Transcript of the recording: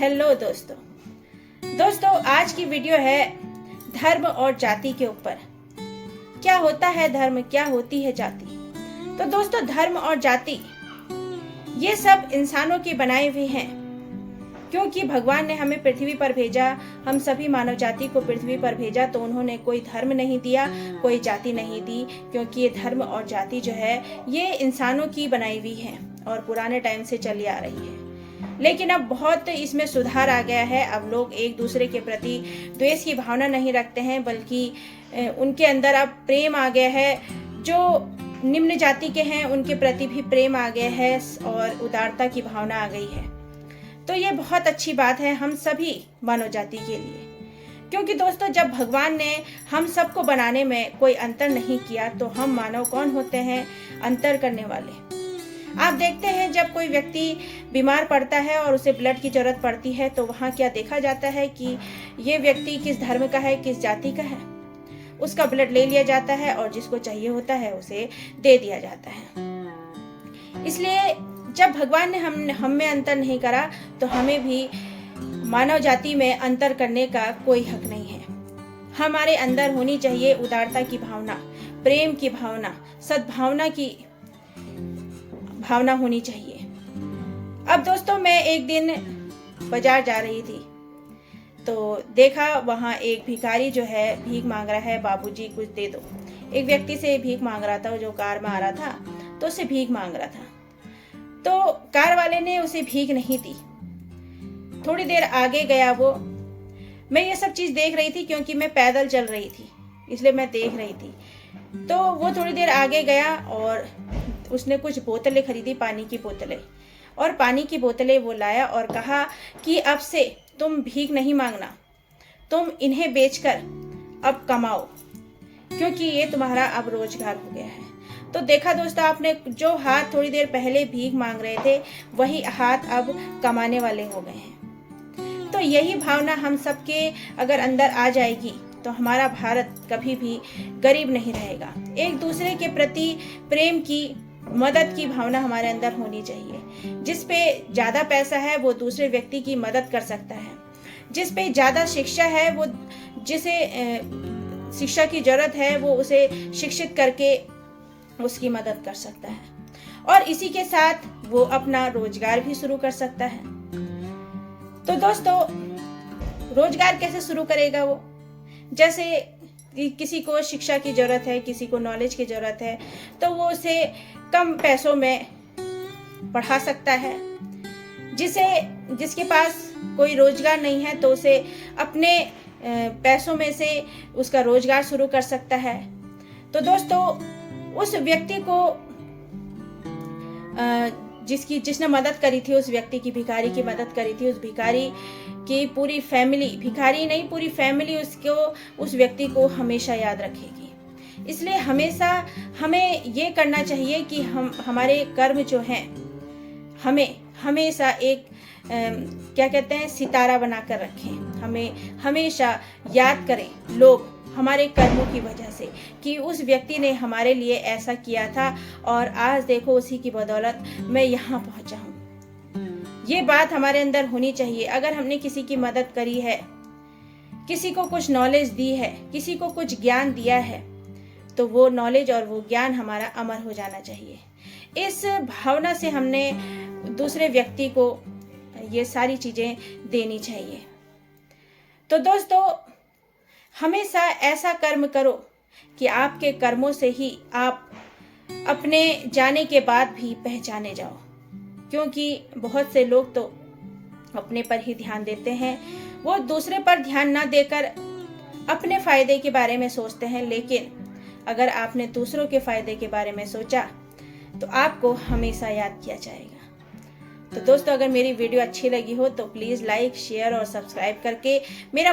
Hello दोस्तों आज की वीडियो है धर्म और जाति के ऊपर। क्या होता है धर्म, क्या होती है जाति। तो दोस्तों, धर्म और जाति ये सब इंसानों की बनाई हुई हैं, क्योंकि भगवान ने हमें पृथ्वी पर भेजा, हम सभी मानव जाति को पृथ्वी पर भेजा, तो उन्होंने कोई धर्म नहीं दिया, कोई जाति नहीं दी, क्योंकि ये धर्म और जाति जो है ये इंसानों की बनाई हुई है और पुराने टाइम से चली आ रही है। लेकिन अब बहुत इसमें सुधार आ गया है। अब लोग एक दूसरे के प्रति द्वेष की भावना नहीं रखते हैं, बल्कि उनके अंदर अब प्रेम आ गया है। जो निम्न जाति के हैं उनके प्रति भी प्रेम आ गया है और उदारता की भावना आ गई है। तो ये बहुत अच्छी बात है हम सभी मानव जाति के लिए, क्योंकि दोस्तों जब भगवान ने हम सबको बनाने में कोई अंतर नहीं किया तो हम मानव कौन होते हैं अंतर करने वाले। आप देखते हैं जब कोई व्यक्ति बीमार पड़ता है और उसे ब्लड की जरूरत पड़ती है तो वहाँ क्या देखा जाता है कि ये व्यक्ति किस धर्म का है, किस जाति का है। उसका ब्लड ले लिया जाता है और जिसको चाहिए होता है उसे दे दिया जाता है। इसलिए जब भगवान ने हम में अंतर नहीं करा तो हमें भी मानव जाति में अंतर करने का कोई हक नहीं है। हमारे अंदर होनी चाहिए उदारता की भावना, प्रेम की भावना, सद्भावना की भावना होनी चाहिए। अब दोस्तों, मैं एक दिन बाजार जा रही थी तो देखा वहाँ एक भिखारी जो है भीख मांग रहा है, बाबूजी कुछ दे दो। एक व्यक्ति से भीख मांग रहा था, जो कार में आ रहा था तो उसे भीख मांग रहा था। तो कार वाले ने उसे भीख नहीं दी। थोड़ी देर आगे गया वो। मैं ये सब चीज़ देख रही थी क्योंकि मैं पैदल चल रही थी, इसलिए मैं देख रही थी। तो वो थोड़ी देर आगे गया और उसने कुछ बोतलें खरीदी, पानी की बोतलें, और पानी की बोतलें वो लाया और कहा कि अब से तुम भीख नहीं मांगना, तुम इन्हें बेचकर अब कमाओ, क्योंकि ये तुम्हारा अब रोजगार हो गया है। तो देखा दोस्तों आपने, जो हाथ थोड़ी देर पहले भीख मांग रहे थे वही हाथ अब कमाने वाले हो गए हैं। तो यही भावना हम सबके अगर अंदर आ जाएगी तो हमारा भारत कभी भी गरीब नहीं रहेगा। एक दूसरे के प्रति प्रेम की, मदद की भावना हमारे अंदर होनी चाहिए। जिस पे ज़्यादा पैसा है वो दूसरे व्यक्ति की मदद कर सकता है, जिस पे ज़्यादा शिक्षा है वो, जिसे शिक्षा की जरूरत है वो उसे शिक्षित करके उसकी मदद कर सकता है और इसी के साथ वो अपना रोजगार भी शुरू कर सकता है। तो दोस्तों, रोजगार कैसे शुरू करेगा वो? जैसे किसी को शिक्षा की जरूरत है, किसी को नॉलेज की जरूरत है, तो वो उसे कम पैसों में पढ़ा सकता है। जिसके पास कोई रोजगार नहीं है तो उसे अपने पैसों में से उसका रोजगार शुरू कर सकता है। तो दोस्तों, उस व्यक्ति को जिसने मदद करी थी, उस व्यक्ति की, भिखारी की मदद करी थी, उस भिखारी की पूरी फैमिली, भिखारी नहीं पूरी फैमिली उसको, उस व्यक्ति को हमेशा याद रखेगी। इसलिए हमेशा हमें ये करना चाहिए कि हमारे कर्म जो हैं हमें हमेशा एक क्या कहते हैं, सितारा बनाकर रखें। हमें हमेशा याद करें लोग हमारे कर्मों की वजह से कि उस व्यक्ति ने हमारे लिए ऐसा किया था और आज देखो उसी की बदौलत मैं यहाँ पहुँचा हूँ। ये बात हमारे अंदर होनी चाहिए। अगर हमने किसी की मदद करी है, किसी को कुछ नॉलेज दी है, किसी को कुछ ज्ञान दिया है, तो वो नॉलेज और वो ज्ञान हमारा अमर हो जाना चाहिए। इस भावना से हमने दूसरे व्यक्ति को ये सारी चीज़ें देनी चाहिए। तो दोस्तों, हमेशा ऐसा कर्म करो कि आपके कर्मों से ही आप अपने जाने के बाद भी पहचाने जाओ, क्योंकि बहुत से लोग तो अपने पर ही ध्यान देते हैं, वो दूसरे पर ध्यान ना देकर अपने फायदे के बारे में सोचते हैं। लेकिन अगर आपने दूसरों के फायदे के बारे में सोचा तो आपको हमेशा याद किया जाएगा। तो दोस्तों, अगर मेरी वीडियो अच्छी लगी हो तो प्लीज़ लाइक, शेयर और सब्सक्राइब करके मेरा